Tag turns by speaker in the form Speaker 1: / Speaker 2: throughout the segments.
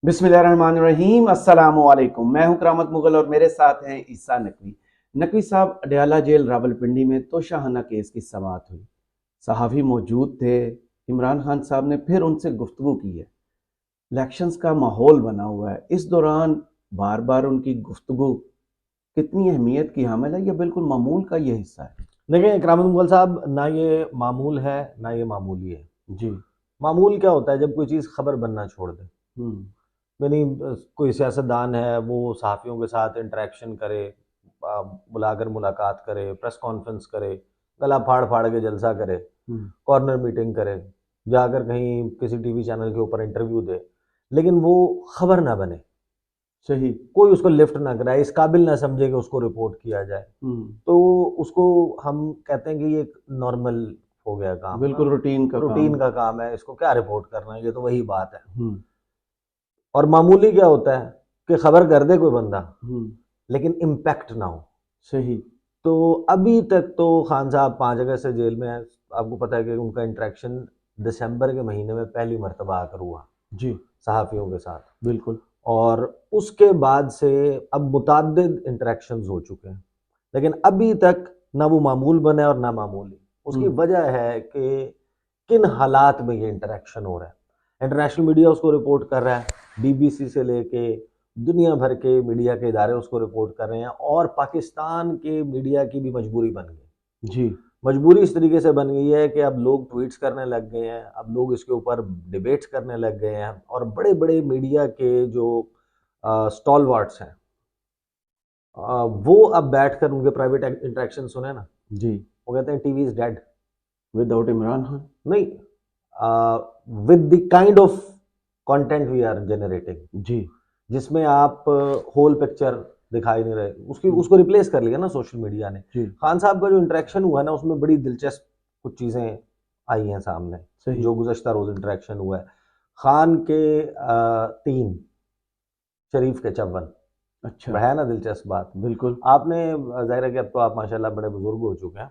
Speaker 1: बिस्मिल्लाहिर्रहमानिर्रहीम अस्सलामु अलैकुम। मैं हूं करामत मुगल और मेरे साथ हैं ईसा नकवी। नकवी साहब, अडयाला जेल रावलपिंडी में तोशाखाना केस की समाअत हुई। सहाफ़ी मौजूद थे। इमरान खान साहब ने फिर उनसे गुफ्तगू की है। इलेक्शंस का माहौल बना हुआ है। इस दौरान बार बार उनकी गुफ्तगू कितनी अहमियत की हामिल है? यह बिल्कुल मामूल का ये हिस्सा है।
Speaker 2: देखिए इकराम मुगल साहब, ना ये मामूल है ना ये मामूली है।
Speaker 1: जी।
Speaker 2: मामूल क्या होता है? जब कोई चीज़ खबर बनना छोड़ दे।
Speaker 1: हम्म।
Speaker 2: यानी कोई सियासतदान है, वो सहाफ़ियों के साथ इंटरेक्शन करे, बुलाकर मुलाकात करे, प्रेस कॉन्फ्रेंस करे, गला फाड़ फाड़ के जलसा करे,
Speaker 1: हम्म।
Speaker 2: कॉर्नर मीटिंग करे, जाकर कहीं किसी टीवी चैनल के ऊपर इंटरव्यू दे, लेकिन वो खबर ना बने,
Speaker 1: सही।
Speaker 2: कोई उसको लिफ्ट ना कराए, इस काबिल ना समझे कि उसको रिपोर्ट किया जाए,
Speaker 1: हम्म।
Speaker 2: तो उसको हम कहते हैं कि ये एक नॉर्मल हो गया काम ना,
Speaker 1: बिल्कुल रूटीन का काम
Speaker 2: रूटीन
Speaker 1: है।
Speaker 2: का काम है, इसको क्या रिपोर्ट करना है, ये तो वही बात है।
Speaker 1: हम्म।
Speaker 2: और मामूली क्या होता है कि खबर कर दे कोई बंदा,
Speaker 1: हम्म।
Speaker 2: लेकिन इम्पैक्ट ना हो।
Speaker 1: सही।
Speaker 2: तो अभी तक तो खान साहब 5 अगस्त से जेल में है। आपको पता है कि उनका इंटरेक्शन दिसंबर के महीने में पहली मर्तबा आकर हुआ
Speaker 1: जी।
Speaker 2: सहाफ़ियों के साथ।
Speaker 1: बिल्कुल।
Speaker 2: और उसके बाद से अब मुतअद्दिद इंटरेक्शंस हो चुके हैं, लेकिन अभी तक ना वो मामूल बना है और ना मामूली। उसकी
Speaker 1: हम्म।
Speaker 2: वजह है कि किन हालात में ये इंटरेक्शन हो रहा है। इंटरनेशनल मीडिया उसको रिपोर्ट कर रहा है, बीबीसी से लेके दुनिया भर के मीडिया के इदारे उसको रिपोर्ट कर रहे हैं, और पाकिस्तान के मीडिया की भी मजबूरी बन गई।
Speaker 1: जी।
Speaker 2: मजबूरी इस तरीके से बन गई है कि अब लोग ट्वीट्स करने लग गए हैं, अब लोग इसके ऊपर डिबेट्स करने लग गए हैं, और बड़े बड़े मीडिया के जो स्टॉलवर्ड्स हैं, वो अब बैठकर उनके प्राइवेट इंटरेक्शन सुने ना,
Speaker 1: जी।
Speaker 2: वो कहते हैं TV is dead.
Speaker 1: Without Imran Khan.
Speaker 2: नहीं, with the kind of content we are generating,
Speaker 1: जी।
Speaker 2: जिसमें आप होल पिक्चर दिखाई नहीं रहे, उसकी
Speaker 1: हम्म।
Speaker 2: उसको रिप्लेस कर लिया ना सोशल मीडिया ने।
Speaker 1: जी।
Speaker 2: खान साहब का जो इंटरेक्शन हुआ है ना, उसमें बड़ी दिलचस्प कुछ चीज़ें आई हैं सामने।
Speaker 1: सही।
Speaker 2: जो गुज़श्ता रोज़ इंटरेक्शन हुआ है, खान के 3, शरीफ के 54,
Speaker 1: अच्छा।
Speaker 2: है ना दिलचस्प बात।
Speaker 1: बिल्कुल।
Speaker 2: आपने ज़ाहिर है कि अब तो आप माशाल्लाह बड़े बुजुर्ग हो चुके हैं,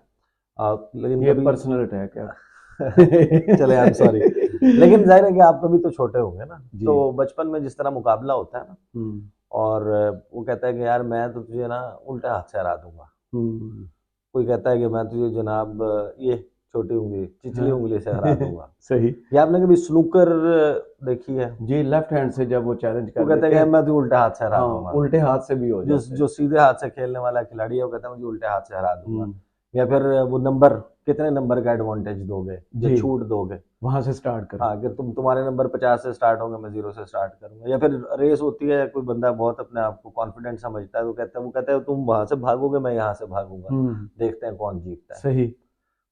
Speaker 2: लेकिन
Speaker 1: ये
Speaker 2: कभी
Speaker 1: पर्सनल अटैक है।
Speaker 2: चले, आई एम सॉरी, लेकिन ज़ाहिर है कि आप कभी तो छोटे होंगे ना,
Speaker 1: जी।
Speaker 2: तो बचपन में जिस तरह मुकाबला होता है ना,
Speaker 1: हम्म।
Speaker 2: और वो कहता है कि यार मैं तो तुझे ना उल्टे हाथ से हरा दूंगा।
Speaker 1: हम्म।
Speaker 2: कोई कहता है कि मैं तुझे जनाब ये छोटी उंगली, चिचली
Speaker 1: हाँ।
Speaker 2: उंगली से हरा दूंगा।
Speaker 1: सही।
Speaker 2: या आपने कभी स्नूकर देखी है?
Speaker 1: जी, लेफ्ट हैंड से जब वो चैलेंज
Speaker 2: वो
Speaker 1: कर
Speaker 2: कहता है
Speaker 1: देते
Speaker 2: कि
Speaker 1: हैं।
Speaker 2: मैं तुझे उल्टे हाथ से हरा
Speaker 1: हाँ,
Speaker 2: दूंगा।
Speaker 1: उल्टे हाथ से भी हो
Speaker 2: जो
Speaker 1: जाते हैं।
Speaker 2: जो सीधे हाथ से खेलने वाला खिलाड़ी है, वो कहता है मुझे उल्टे हाथ से हरा दूंगा।
Speaker 1: हम्म।
Speaker 2: या फिर वो नंबर, कितने नंबर का एडवांटेज दोगे या
Speaker 1: जी।
Speaker 2: छूट दोगे।
Speaker 1: वहां से स्टार्ट करो।
Speaker 2: हाँ, अगर तुम्हारे नंबर 50 से स्टार्ट होंगे, मैं 0 से स्टार्ट करूंगा। या फिर रेस होती है, कोई बंदा बहुत अपने आप को कॉन्फिडेंट समझता है, वो कहता है तुम वहां से भागोगे, मैं यहाँ से भागूंगा,
Speaker 1: हम्म।
Speaker 2: देखते हैं कौन जीतता है।
Speaker 1: सही।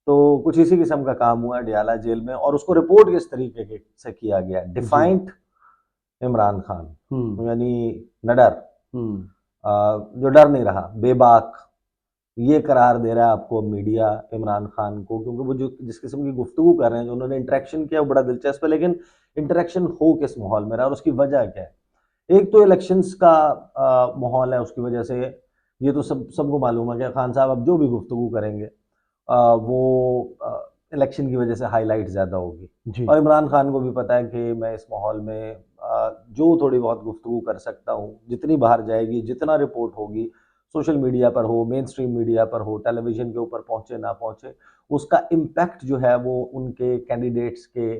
Speaker 2: तो कुछ इसी किस्म का काम हुआ है डियाला जेल में, और उसको रिपोर्ट किस तरीके से किया गया,
Speaker 1: जी।
Speaker 2: डिफाइंट इमरान
Speaker 1: हम्म।
Speaker 2: खान, यानी नडर,
Speaker 1: हम्म।
Speaker 2: जो डर नहीं रहा, बेबाक, ये करार दे रहा है आपको मीडिया इमरान खान को, क्योंकि वो जो जिस किस्म की गुफ्तगू कर रहे हैं, जो उन्होंने इंटरेक्शन किया, वो बड़ा दिलचस्प है। लेकिन इंटरेक्शन हो किस माहौल में रहा और उसकी वजह क्या है? एक तो इलेक्शंस का माहौल है, उसकी वजह से ये तो सबको मालूम है कि खान साहब अब जो भी गुफ्तगू करेंगे, वो इलेक्शन की वजह से हाईलाइट ज़्यादा होगी।
Speaker 1: जी।
Speaker 2: और इमरान खान को भी पता है कि मैं इस माहौल में जो थोड़ी बहुत गुफ्तगू कर सकता हूँ, जितनी बाहर जाएगी, जितना रिपोर्ट होगी, सोशल मीडिया पर हो, मेन स्ट्रीम मीडिया पर हो, टेलीविज़न के ऊपर पहुँचे ना पहुँचे, उसका इम्पैक्ट जो है वो उनके कैंडिडेट्स के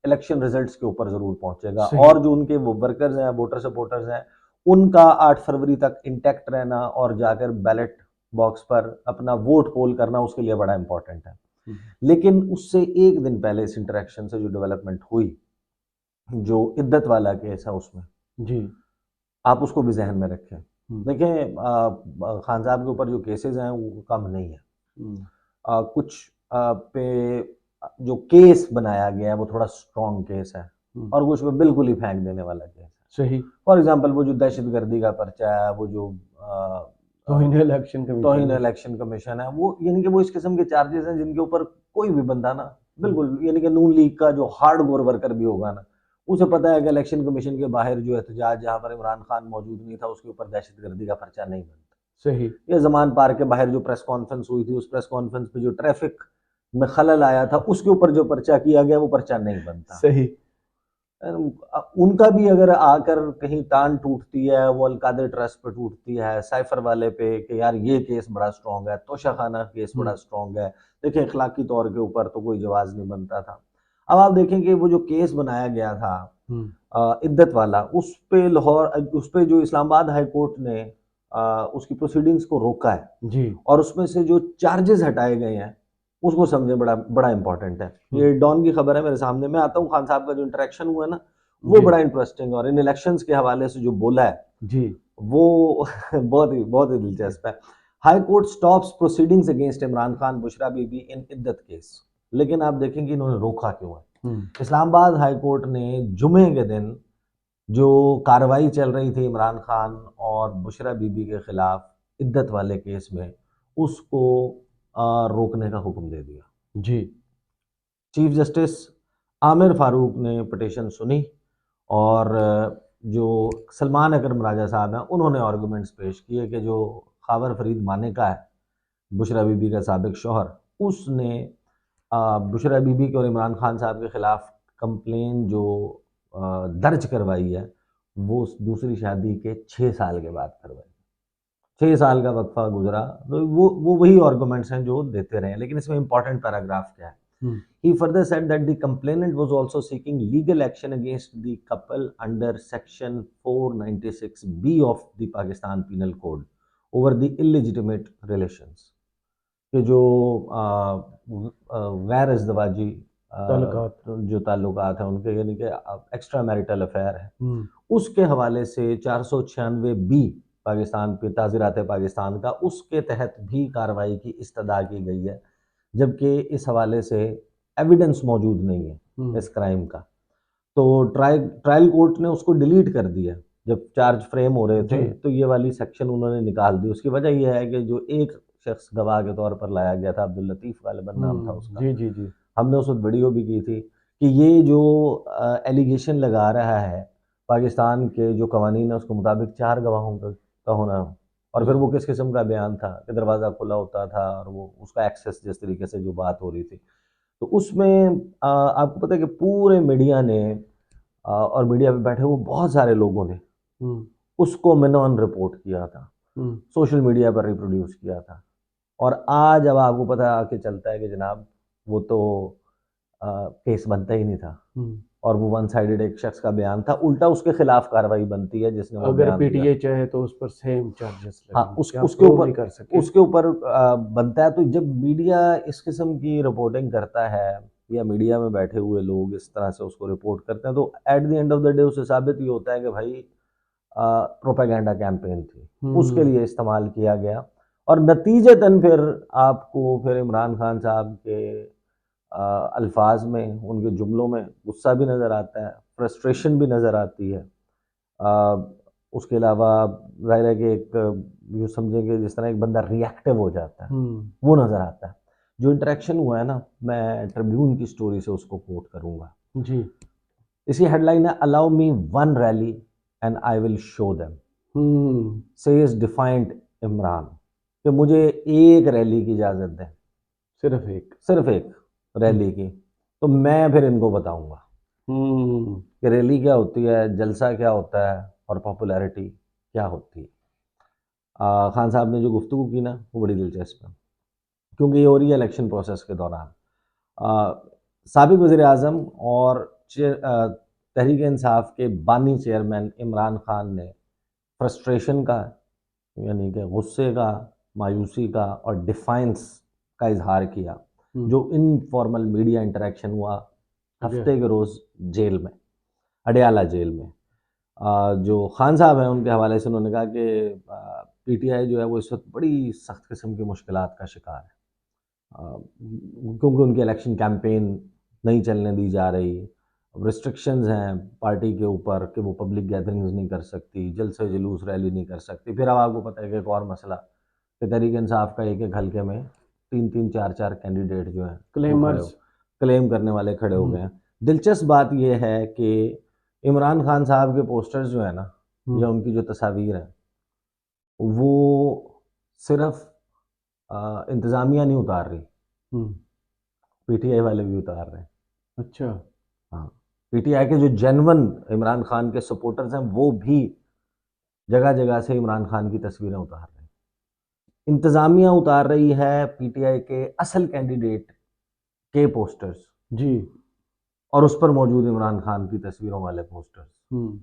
Speaker 2: इलेक्शन रिजल्ट्स के ऊपर ज़रूर पहुँचेगा।
Speaker 1: सही।
Speaker 2: और जो उनके वो वर्कर्स हैं, वोटर सपोर्टर्स हैं, उनका 8 फरवरी तक इंटैक्ट रहना और जाकर बैलेट बॉक्स पर अपना वोट पोल करना, उसके लिए बड़ा इंपॉर्टेंट है।
Speaker 1: हम्म।
Speaker 2: लेकिन उससे 1 दिन पहले इस इंटरेक्शन से जो डेवलपमेंट हुई, जो इद्दत वाला केस है उसमें,
Speaker 1: जी।
Speaker 2: आप उसको भी ज़हन में रखें।
Speaker 1: हम्म।
Speaker 2: देखें, खान साहब के ऊपर जो केसेज़ हैं वो कम नहीं है।
Speaker 1: हम्म।
Speaker 2: कुछ पे जो केस बनाया गया है वो थोड़ा स्ट्रॉन्ग केस है,
Speaker 1: हम्म।
Speaker 2: और कुछ पे बिल्कुल ही फेंक देने वाला केस है।
Speaker 1: सही।
Speaker 2: फॉर एग्ज़ाम्पल वो जो दहशतगर्दी का पर्चा है, वो जो
Speaker 1: तौहीन इलेक्शन
Speaker 2: तौहीन
Speaker 1: कमीशन है।
Speaker 2: इलेक्शन कमीशन है, वो यानी कि वो इस किस्म के चार्जेस हैं जिनके ऊपर कोई भी बंदा ना,
Speaker 1: हम्म।
Speaker 2: बिल्कुल, यानी कि नून लीग का जो हार्डकोर वर्कर भी होगा ना, उसे पता है कि इलेक्शन कमीशन के बाहर जो एहतजाज जहाँ पर इमरान खान मौजूद नहीं था, उसके ऊपर दहशतगर्दी का पर्चा नहीं बनता।
Speaker 1: सही।
Speaker 2: ये जमान पार्क के बाहर जो प्रेस कॉन्फ्रेंस हुई थी, उस प्रेस कॉन्फ्रेंस पे जो ट्रैफिक में खलल आया था, उसके ऊपर जो पर्चा किया गया, वो पर्चा नहीं बनता।
Speaker 1: सही।
Speaker 2: उनका भी अगर आकर कहीं तान टूटती है, वो अलकादर ट्रस्ट पे टूटती है, साइफर वाले पे कि यार ये केस बड़ा स्ट्रांग है, तोशाखाना केस बड़ा स्ट्रांग है, देखिए अखलाकी तौर के ऊपर तो कोई जवाज नहीं बनता था। अब आप देखें कि वो जो केस बनाया गया था इद्दत वाला, उस पे लाहौर, उस पे जो इस्लामाबाद हाई कोर्ट ने उसकी प्रोसीडिंग्स को रोका है
Speaker 1: जी
Speaker 2: और उसमें से जो चार्जेस हटाए गए हैं उसको समझे, बड़ा बड़ा इंपॉर्टेंट है। ये डॉन की खबर है मेरे सामने, मैं आता हूँ, खान साहब का जो इंटरेक्शन हुआ ना वो
Speaker 1: जी
Speaker 2: बड़ा इंटरेस्टिंग, और इन इलेक्शंस के हवाले से जो बोला है
Speaker 1: जी
Speaker 2: वो बहुत ही दिलचस्प है। High court stops proceedings against Imran Khan Bushra Bibi in Iddat case, लेकिन आप देखेंगे इन्होंने रोका क्यों है। इस्लामाबाद हाई कोर्ट ने जुमे के दिन जो कार्रवाई चल रही थी इमरान खान और बुशरा बीबी के खिलाफ इद्दत वाले केस में, उसको रोकने का हुक्म दे दिया।
Speaker 1: जी
Speaker 2: चीफ जस्टिस आमिर फारूक ने पिटीशन सुनी और जो सलमान अकरम राजा साहब हैं उन्होंने आर्गूमेंट्स पेश किए कि जो खावर फरीद मानेका है, बुशरा बीबी का साबिक शौहर, उसने बुशरा बीबी के और इमरान खान साहब के खिलाफ कंप्लेन जो दर्ज करवाई है वो उस दूसरी शादी के 6 साल के बाद करवाई। 6 साल का वक्फा गुजरा, तो वो वही आर्गूमेंट्स हैं जो देते रहे हैं, लेकिन इसमें इंपॉर्टेंट पैराग्राफ क्या है। He further said that the complainant was also seeking legal action against the couple under section 496B of the Pakistan Penal Code over the illegitimate relations, कि जो गैर अज़दवाजी
Speaker 1: ताल्लुकात
Speaker 2: जो ताल्लुकात हैं उनके, यानी कि एक्स्ट्रा मैरिटल अफेयर है, उसके हवाले से 496B पाकिस्तान पे ताज़ीरात पाकिस्तान का, उसके तहत भी कार्रवाई की इस्तदा की गई है, जबकि इस हवाले से एविडेंस मौजूद नहीं है इस क्राइम का। तो ट्रायल कोर्ट ने उसको डिलीट कर दिया जब चार्ज फ्रेम हो रहे थे,
Speaker 1: जी
Speaker 2: तो ये वाली सेक्शन उन्होंने निकाल दी। उसकी वजह यह है कि जो एक शख्स गवाह के तौर पर लाया गया था, अब्दुल लतीफ़ गालिबन नाम था उसका,
Speaker 1: जी जी जी
Speaker 2: हमने उस वक्त वीडियो भी की थी कि ये जो एलिगेशन लगा रहा है, पाकिस्तान के जो कवानीन है उसके मुताबिक 4 गवाहों का होना, और फिर वो किस किस्म का बयान था कि दरवाज़ा खुला होता था और वो उसका एक्सेस, जिस तरीके से जो बात हो रही थी, तो उसमें आपको पता है कि पूरे मीडिया ने और मीडिया पे बैठे हुए बहुत सारे लोगों ने उसको मिनोन रिपोर्ट किया था, सोशल मीडिया पर रिप्रोड्यूस किया था, और आज अब आपको पता आके चलता है कि जनाब वो तो केस बनता ही नहीं था, और वो वन साइडेड एक शख्स का बयान था, उल्टा उसके खिलाफ कार्रवाई बनती है जिसने वो
Speaker 1: अगर
Speaker 2: बयान दिया।
Speaker 1: पीटीए चाहे तो उस पर सेम चार्जेस
Speaker 2: हाँ,
Speaker 1: लगेंगे कि आप
Speaker 2: उसके
Speaker 1: प्रूव
Speaker 2: ऊपर
Speaker 1: नहीं कर सके।
Speaker 2: बनता है। तो जब मीडिया इस किस्म की रिपोर्टिंग करता है या मीडिया में बैठे हुए लोग इस तरह से उसको रिपोर्ट करते हैं, तो at the end of the day उससे साबित ये होता है कि भाई प्रोपेगेंडा कैंपेन थी, उसके लिए इस्तेमाल किया गया, और नतीजतन फिर आपको फिर इमरान खान साहब के अल्फाज में, उनके जुमलों में गुस्सा भी नज़र आता है, फ्रस्ट्रेशन भी नज़र आती है। उसके अलावा ज़ाहिर है कि एक यूँ समझेंगे जिस तरह एक बंदा रिएक्टिव हो जाता है, वो नज़र आता है। जो इंटरेक्शन हुआ है ना, मैं ट्रिब्यून की स्टोरी से उसको कोट करूँगा
Speaker 1: जी
Speaker 2: इसकी हेडलाइन है, allow me one rally and I will show them says defined Imran, कि मुझे एक रैली की इजाज़त दें, सिर्फ एक रैली की, तो मैं फिर इनको बताऊंगा कि रैली क्या होती है, जलसा क्या होता है, और पॉपुलैरिटी क्या होती है। खान साहब ने जो गुफ्तगू की ना वो बड़ी दिलचस्प है, क्योंकि ये हो रही है इलेक्शन प्रोसेस के दौरान। साबिक वज़ीर आज़म और तहरीक इंसाफ के बानी चेयरमैन इमरान खान ने फ्रस्ट्रेशन का, यानी कि गुस्से का, मायूसी का और डिफाइंस का इजहार किया, जो इनफॉर्मल मीडिया इंटरेक्शन हुआ हफ्ते के रोज़ जेल में, अडयाला जेल में। जो खान साहब हैं उनके हवाले से उन्होंने कहा कि पीटीआई जो है वो इस वक्त बड़ी सख्त किस्म की मुश्किलात का शिकार है, क्योंकि उनकी इलेक्शन कैंपेन नहीं चलने दी जा रही, रिस्ट्रिक्शंस हैं पार्टी के ऊपर कि वो पब्लिक गैदरिंग्स नहीं कर सकती, जलसे जुलूस रैली नहीं कर सकती। फिर अब आपको पता है कि एक और मसला कि तहरीक इंसाफ का एक एक हल्के में 3-3 4-4 कैंडिडेट जो हैं
Speaker 1: क्लेमर्स
Speaker 2: क्लेम करने वाले खड़े हो गए हैं। दिलचस्प बात यह है कि इमरान खान साहब के पोस्टर्स जो है ना, या उनकी जो तस्वीर है, वो सिर्फ इंतज़ामिया नहीं उतार रही, पीटीआई वाले भी उतार रहे हैं।
Speaker 1: अच्छा
Speaker 2: हाँ, पीटीआई के जो जेन्युइन इमरान खान के सपोर्टर्स हैं वो भी जगह जगह से इमरान खान की तस्वीरें उतार रहे हैं। इंतजामिया उतार रही है पीटीआई के असल कैंडिडेट के पोस्टर्स,
Speaker 1: जी।
Speaker 2: और उस पर मौजूद इमरान खान की तस्वीरों वाले पोस्टर्स,
Speaker 1: हम्म।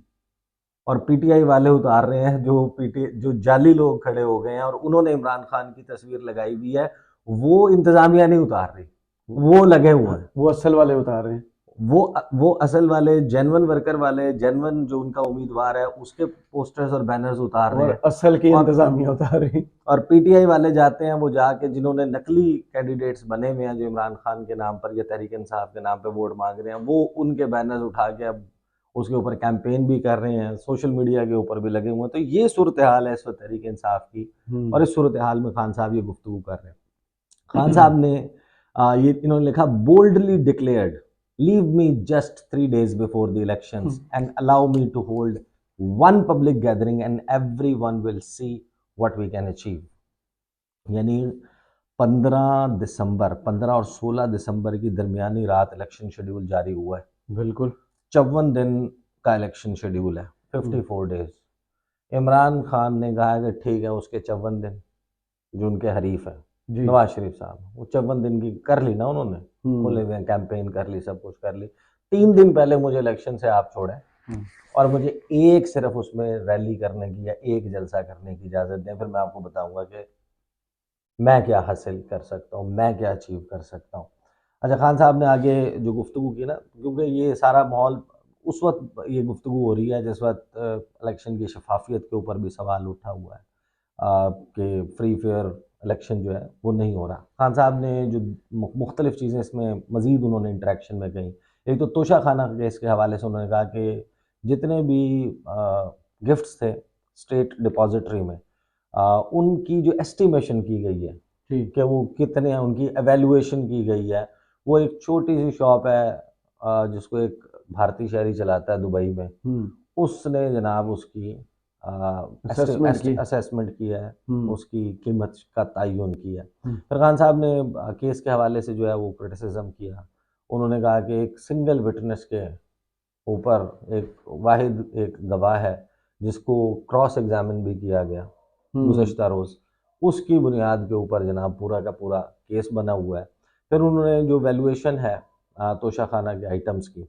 Speaker 2: और पीटीआई वाले उतार रहे हैं जो जाली लोग खड़े हो गए हैं और उन्होंने इमरान खान की तस्वीर लगाई हुई है, वो इंतजामिया नहीं उतार रही, वो लगे हुए हैं।
Speaker 1: वो असल वाले उतार रहे हैं।
Speaker 2: वो असल वाले जेन्युइन वर्कर वाले, जेन्युइन जो उनका उम्मीदवार है उसके पोस्टर्स और बैनर्स उतार रहे
Speaker 1: और
Speaker 2: हैं,
Speaker 1: असल की
Speaker 2: और
Speaker 1: इंतजामिया उतार रही है।
Speaker 2: और पीटीआई वाले जाते हैं, वो जाके जिन्होंने नकली कैंडिडेट्स बने हुए हैं जो इमरान खान के नाम पर या तहरीक इंसाफ के नाम पर वोट मांग रहे हैं, वो उनके बैनर्स उठा के अब उसके ऊपर कैंपेन भी कर रहे हैं, सोशल मीडिया के ऊपर भी लगे हुए हैं। तो ये सूरत हाल है इस वक्त तहरीक इंसाफ की, और इस सूरत हाल में खान साहब ये गुफ्तगू कर रहे हैं। खान साहब ने ये इन्होंने लिखा, boldly declared, leave me just 3 days before the elections and allow me to hold one public gathering and everyone will see what we can achieve. यानी 15 और 16 दिसंबर की दरमियानी रात इलेक्शन शेड्यूल जारी हुआ है।
Speaker 1: बिल्कुल
Speaker 2: 54 दिन का इलेक्शन शेड्यूल है, 54 डेज। इमरान खान ने कहा है कि ठीक है, उसके 54 दिन, जो उनके हरीफ है
Speaker 1: जी।
Speaker 2: नवाज शरीफ साहब, वो 54 दिन की कर ली ना उन्होंने, खुले
Speaker 1: हम्म।
Speaker 2: हुए कैंपेन कर ली, सब कुछ कर ली। 3 दिन पहले मुझे इलेक्शन से आप छोड़े और मुझे एक सिर्फ उसमें रैली करने की या एक जलसा करने की इजाज़त दें, फिर मैं आपको बताऊंगा कि मैं क्या हासिल कर सकता हूँ, मैं क्या अचीव कर सकता हूँ। अच्छा, खान साहब ने आगे जो गुफ्तगू की ना, क्योंकि ये सारा माहौल उस वक्त ये गुफ्तगू हो रही है जिस वक्त इलेक्शन की शफाफियत के ऊपर भी सवाल उठा हुआ है कि फ्री फेयर इलेक्शन जो है वो नहीं हो रहा। खान साहब ने जो मुख्तलिफ चीज़ें इसमें मज़ीद उन्होंने इंटरेक्शन में कही। एक तो तोशा खाना केस के हवाले से उन्होंने कहा कि जितने भी गिफ्ट्स थे स्टेट डिपॉजिटरी में, उनकी जो एस्टिमेशन की गई है
Speaker 1: ठीक।
Speaker 2: कि वो कितने हैं, उनकी एवेल्युएशन की गई है। वो एक छोटी सी शॉप है जिसको एक भारतीय शहरी चलाता है दुबई में, उसने जनाब उसकी
Speaker 1: असेसमेंट की।
Speaker 2: असेसमेंट की है, उसकी कीमत का तयन किया।
Speaker 1: हम्म।
Speaker 2: फिर खान साहब ने केस के हवाले से जो है वो क्रिटिसिज्म किया। उन्होंने कहा कि एक सिंगल विटनेस के ऊपर एक वाहिद एक गवाह है जिसको क्रॉस एग्जामिन भी किया गया गुज़श्ता रोज़, उसकी बुनियाद के ऊपर जनाब पूरा का पूरा केस बना हुआ है। फिर उन्होंने जो वैल्यूएशन है तोशा खाना के आइटम्स की,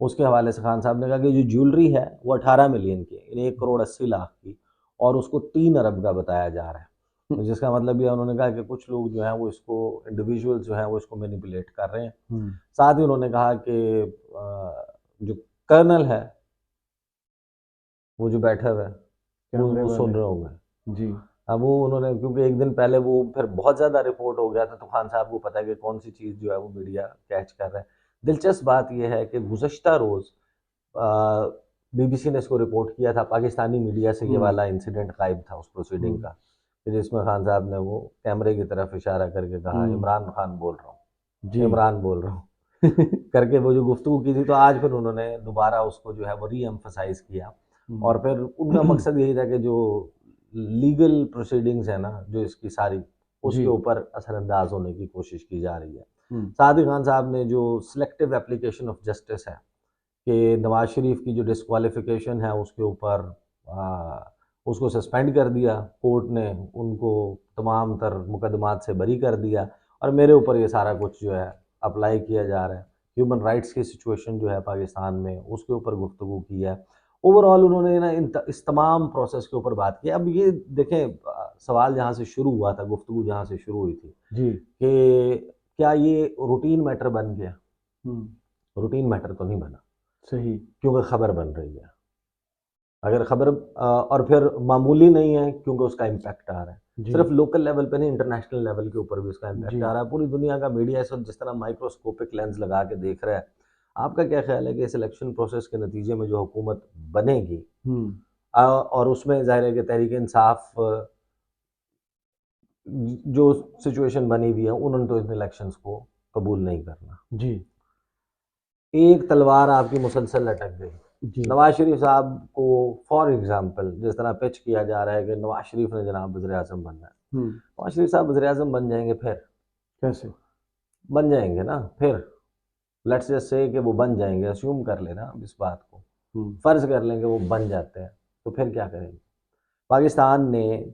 Speaker 2: उसके हवाले से खान साहब ने कहा कि जो ज्वेलरी है वो 18 मिलियन की है, यानी 1,80,00,000 की, और उसको 3 अरब का बताया जा रहा है। तो जिसका मतलब ये उन्होंने कहा कि कुछ लोग जो हैं वो इसको, इंडिविजुअल्स जो हैं वो इसको मैनिपुलेट कर रहे हैं। साथ ही उन्होंने कहा कि जो कर्नल है वो जो बैठे हुए हैं वो सुन रहे होंगे
Speaker 1: जी।
Speaker 2: अब वो उन्होंने, क्योंकि एक दिन पहले वो फिर बहुत ज़्यादा रिपोर्ट हो गया था, तो खान साहब को पता है कि कौन सी चीज़ जो है वो मीडिया कैच कर रहा है। दिलचस्प बात यह है कि गुज़श्ता रोज़ बीबीसी ने इसको रिपोर्ट किया था, पाकिस्तानी मीडिया से ये वाला इंसिडेंट गायब था उस प्रोसीडिंग का, कि जिसमें खान साहब ने वो कैमरे की तरफ इशारा करके कहा, इमरान खान बोल रहा हूँ, इमरान बोल रहा हूँ करके वो जो गुफ्तगू की थी। तो आज फिर उन्होंने दोबारा उसको जो है वो री एम्फसाइज किया, और फिर उनका मकसद यही था कि जो लीगल प्रोसीडिंग्स है ना जो इसकी सारी, उसके ऊपर असरअंदाज होने की कोशिश की जा रही है। साथ ही खान साहब ने जो सिलेक्टिव एप्लीकेशन ऑफ जस्टिस है कि नवाज शरीफ की जो डिस्क्वालिफिकेशन है उसके ऊपर उसको सस्पेंड कर दिया कोर्ट ने, उनको तमाम तर मुकदमात से बरी कर दिया, और मेरे ऊपर ये सारा कुछ जो है अप्लाई किया जा रहा है। ह्यूमन राइट्स की सिचुएशन जो है पाकिस्तान में उसके ऊपर गुफ्तगू की है। ओवरऑल उन्होंने ना इस तमाम प्रोसेस के ऊपर बात की। अब ये देखें, सवाल जहाँ से शुरू हुआ था, गुफ्तगू जहाँ से शुरू हुई थी
Speaker 1: जी
Speaker 2: कि क्या ये रूटीन मैटर बन गया? रूटीन मैटर तो नहीं बना,
Speaker 1: सही,
Speaker 2: क्योंकि खबर बन रही है। अगर खबर और फिर मामूली नहीं है क्योंकि उसका इम्पैक्ट आ रहा है, सिर्फ लोकल लेवल पे नहीं, इंटरनेशनल लेवल के ऊपर भी उसका इम्पैक्ट आ रहा है। पूरी दुनिया का मीडिया इस वक्त जिस तरह माइक्रोस्कोपिक लेंस लगा के देख रहा है। आपका क्या ख्याल है कि इस इलेक्शन प्रोसेस के नतीजे में जो हुकूमत बनेगी और उसमें जाहिर है कि तहरीक इंसाफ जो सिचुएशन बनी हुई है, उन्होंने तो इन इलेक्शंस को कबूल नहीं करना
Speaker 1: जी।
Speaker 2: एक तलवार आपकी मुसलसल लटक गई।
Speaker 1: जी।
Speaker 2: नवाज शरीफ साहब को फॉर एग्जांपल जिस तरह पिच किया जा रहा है कि नवाज शरीफ ने जनाब वज़ीर आज़म बनना है, नवाज शरीफ साहब वज़ीर आज़म बन जाएंगे, फिर
Speaker 1: कैसे
Speaker 2: बन जाएंगे ना, फिर लेट्स जस्ट से कि वो बन जाएंगे, अस्यूम कर लेना अब इस बात को,
Speaker 1: हम्म,
Speaker 2: फर्ज कर लेंगे वो बन जाते हैं, तो फिर क्या करेंगे? पाकिस्तान ने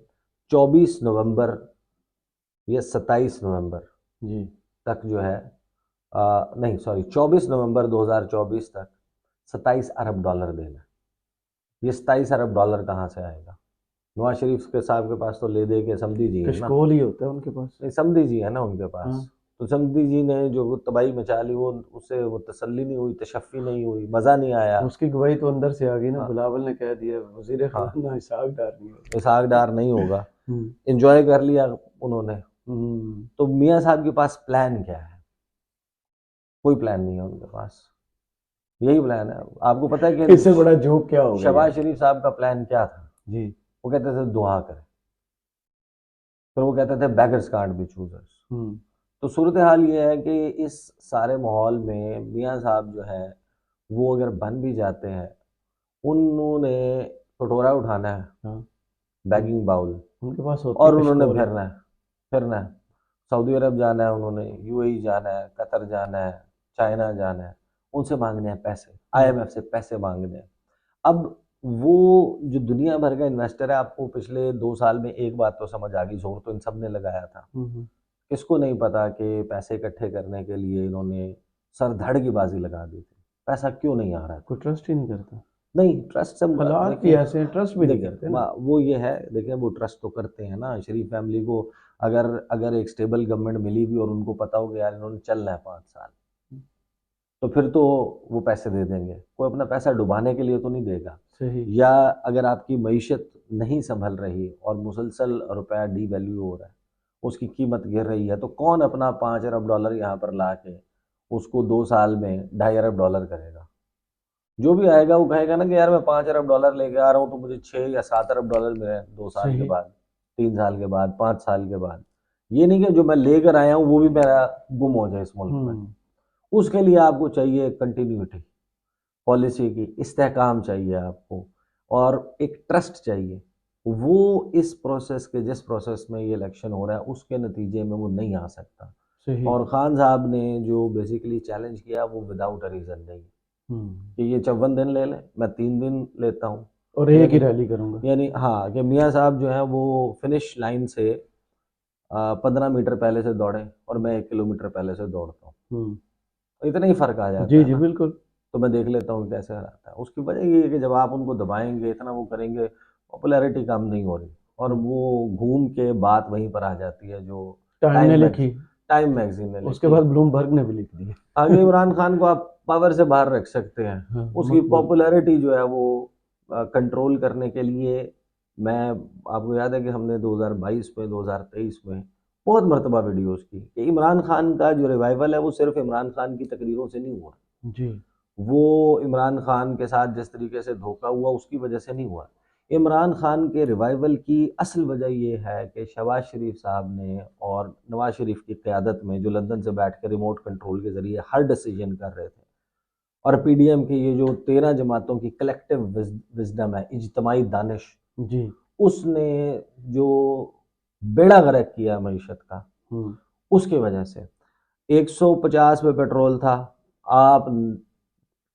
Speaker 2: 24 नवंबर या 27 नवंबर
Speaker 1: जी
Speaker 2: तक जो है नहीं सॉरी 24 नवंबर 2024 तक 27 अरब डॉलर देना है। ये 27 अरब डॉलर कहाँ से आएगा? नवाज शरीफ के साहब के पास तो ले दे के समधी जी है ना,
Speaker 1: कशकोल ही होता है उनके पास।
Speaker 2: नहीं समधी जी है ना उनके पास।
Speaker 1: हाँ,
Speaker 2: तो समधी जी ने जो तबाही मचा ली, वो उससे वो तसल्ली नहीं हुई, तशफ़ी नहीं हुई, मज़ा नहीं आया।
Speaker 1: उसकी गवाही तो अंदर से आ गई ना,
Speaker 2: हाँ
Speaker 1: बिलावल ने कह दिया वजीर
Speaker 2: हाँ,
Speaker 1: खाना इसहाक डार नहीं होगा।
Speaker 2: इसहाक डार नहीं होगा,
Speaker 1: हम्म,
Speaker 2: एंजॉय कर लिया उन्होंने।
Speaker 1: हम्म,
Speaker 2: तो मियाँ साहब के पास प्लान क्या है? कोई प्लान नहीं है उनके पास, यही प्लान है। आपको पता है कि
Speaker 1: इससे बड़ा जोक क्या होगा
Speaker 2: शहबाज
Speaker 1: यार।
Speaker 2: शरीफ साहब का प्लान क्या था?
Speaker 1: जी।
Speaker 2: वो कहते थे दुआ करें, फिर वो कहते थे बेगर्स कांट बी चूजर्स।
Speaker 1: हम्म,
Speaker 2: तो सूरत हाल ये है कि इस सारे माहौल में मियाँ साहब जो है वो अगर बन भी जाते हैं, उन्होंने कटोरा उठाना है,
Speaker 1: हाँ,
Speaker 2: बैगिंग बाउल,
Speaker 1: उनके पास होती
Speaker 2: और उन्होंने
Speaker 1: कशकोल।
Speaker 2: फिरना है। सऊदी अरब जाना है उन्होंने, यूएई जाना है, कतर जाना है, चाइना जाना है, उनसे मांगने हैं पैसे, आईएमएफ से पैसे मांगने हैं। अब वो जो दुनिया भर का इन्वेस्टर है, आपको पिछले 2 साल में एक बात तो समझ आ गई, जोर तो इन सब ने लगाया था।
Speaker 1: हम्म,
Speaker 2: किसको नहीं पता कि पैसे इकट्ठे करने के लिए इन्होंने सर धड़ की बाजी लगा दी थी। पैसा क्यों नहीं आ रहा था?
Speaker 1: कोई ट्रस्ट ही नहीं करता।
Speaker 2: नहीं, ट्रस्ट से
Speaker 1: हालात भी
Speaker 2: देखिए,
Speaker 1: ऐसे हैं, ट्रस्ट भी नहीं
Speaker 2: देखिए
Speaker 1: करते ना।
Speaker 2: वो ये है, देखिए वो ट्रस्ट तो करते हैं ना शरीफ फैमिली को। अगर अगर एक स्टेबल गवर्नमेंट मिली भी और उनको पता हो कि यार इन्होंने चलना है 5 साल, तो फिर तो वो पैसे दे देंगे। कोई अपना पैसा डुबाने के लिए तो नहीं देगा।
Speaker 1: सही।
Speaker 2: या अगर आपकी मईशत नहीं संभल रही और मुसलसल रुपया डी वैल्यू हो रहा है, उसकी कीमत गिर रही है, तो कौन अपना 5 अरब डॉलर यहाँ पर ला के उसको 2 साल में 2.5 अरब डॉलर करेगा? जो भी आएगा वो कहेगा ना कि यार मैं 5 अरब डॉलर लेके आ रहा हूँ, तो मुझे 6 या 7 अरब डॉलर मिले 2 साल के
Speaker 1: सही।
Speaker 2: बाद, 3 साल के बाद, 5 साल के बाद। ये नहीं कि जो मैं लेकर आया हूँ वो भी मेरा गुम हो जाए इस मुल्क में।
Speaker 1: हम्म,
Speaker 2: उसके लिए आपको चाहिए कंटिन्यूटी, पॉलिसी की इस्तेहकाम चाहिए आपको, और एक ट्रस्ट चाहिए। वो इस प्रोसेस के, जिस प्रोसेस में ये इलेक्शन हो रहा है उसके नतीजे में वो नहीं आ सकता।
Speaker 1: सही।
Speaker 2: और खान साहब ने जो बेसिकली चैलेंज किया वो विदाउट अ रीज़न नहीं,
Speaker 1: हम्म,
Speaker 2: कि ये 54 दिन ले लें, मैं 3 दिन लेता हूँ।
Speaker 1: और एक ही
Speaker 2: यानी
Speaker 1: रैली करूंगा।
Speaker 2: यानी हाँ, कि मियाँ साहब जो है वो फिनिश लाइन से 15 मीटर पहले से दौड़े और मैं 1 किलोमीटर पहले से दौड़ता हूँ,
Speaker 1: हम्म,
Speaker 2: तो इतना ही फर्क आ जाता
Speaker 1: जी
Speaker 2: है
Speaker 1: जी
Speaker 2: ना।
Speaker 1: बिल्कुल।
Speaker 2: तो मैं देख लेता हूँ कैसे रहता है। उसकी वजह ये है कि जब आप उनको दबाएंगे, इतना वो करेंगे, पॉपुलैरिटी कम नहीं हो रही, और
Speaker 1: हम्म,
Speaker 2: वो घूम के बात वहीं पर आ जाती है जो
Speaker 1: टाइम ने
Speaker 2: टाइम मैग
Speaker 1: लिखी।
Speaker 2: टाइम मैगजीन ने
Speaker 1: उसके
Speaker 2: लिखी।
Speaker 1: बाद ब्लूमबर्ग ने भी लिख दी।
Speaker 2: आगे इमरान खान को आप पावर से बाहर रख सकते हैं,
Speaker 1: हाँ,
Speaker 2: उसकी
Speaker 1: मकबूल।
Speaker 2: पॉपुलैरिटी जो है वो कंट्रोल करने के लिए, मैं, आपको याद है कि हमने 2022 में, 2023 में बहुत मरतबा वीडियोस की कि इमरान खान का जो रिवाइवल है वो सिर्फ इमरान खान की तकरीरों से नहीं हुआ।
Speaker 1: जी।
Speaker 2: वो इमरान खान के साथ जिस तरीके से धोखा हुआ उसकी वजह से नहीं हुआ। इमरान खान के रिवाइवल की असल वजह ये है कि शहबाज शरीफ साहब ने और नवाज शरीफ की क़यादत में, जो लंदन से बैठ कर रिमोट कंट्रोल के ज़रिए हर डिसीजन कर रहे थे, और पीडीएम की ये जो 13 जमातों की कलेक्टिव विजडम है, इज्तमाही दानिश,
Speaker 1: जी।
Speaker 2: उसने जो बेड़ा गर्क किया मईशत का,
Speaker 1: हम्म,
Speaker 2: उसकी वजह से 150 पे पेट्रोल था, आप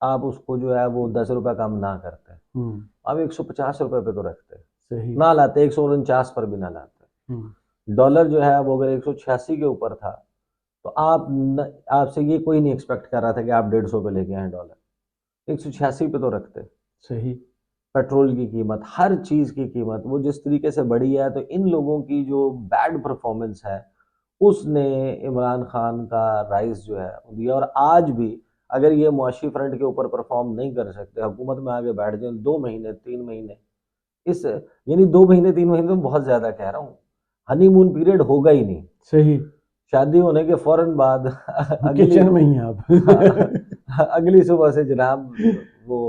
Speaker 2: आप उसको जो है वो 10 रुपये कम ना करते,
Speaker 1: हम्म,
Speaker 2: अब 150 रुपये पे तो रखते,
Speaker 1: सही।
Speaker 2: ना लाते, 149 पर भी ना लाते।
Speaker 1: हम्म,
Speaker 2: डॉलर जो है वो अगर 186 के ऊपर था, तो आपसे ये कोई नहीं एक्सपेक्ट कर रहा था कि आप 150 पे लेके आए डॉलर, 186 पे तो रखते।
Speaker 1: सही।
Speaker 2: पेट्रोल की कीमत, हर चीज़ की कीमत वो जिस तरीके से बढ़ी है, तो इन लोगों की जो बैड परफॉर्मेंस है उसने इमरान खान का राइज जो है वो दिया। और आज भी अगर ये मुआशी फ्रंट के ऊपर परफॉर्म नहीं कर सकते, हुकूमत में आगे बैठ जाए 2 महीने 3 महीने, इस यानी 2 महीने 3 महीने तो बहुत ज़्यादा कह रहा हूँ, हनीमून पीरियड होगा ही नहीं।
Speaker 1: सही।
Speaker 2: शादी होने के फौरन बाद अगली
Speaker 1: किचन में ही आप।
Speaker 2: अगली सुबह से जनाब वो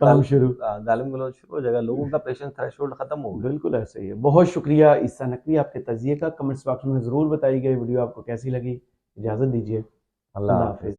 Speaker 1: काम शुरू।
Speaker 2: गालिम गलौज शुरू हो जाएगा, लोगों का पेशेंस थ्रेशोल्ड खत्म हो गया।
Speaker 1: बिल्कुल ऐसे ही है। बहुत शुक्रिया ईसा नकवी आपके तजिए का। कमेंट्स बॉक्स में ज़रूर बताइए वीडियो आपको कैसी लगी। इजाज़त दीजिए।
Speaker 2: अल्लाह
Speaker 1: अल्लाह
Speaker 2: हाफिज़।
Speaker 1: हाफिज़।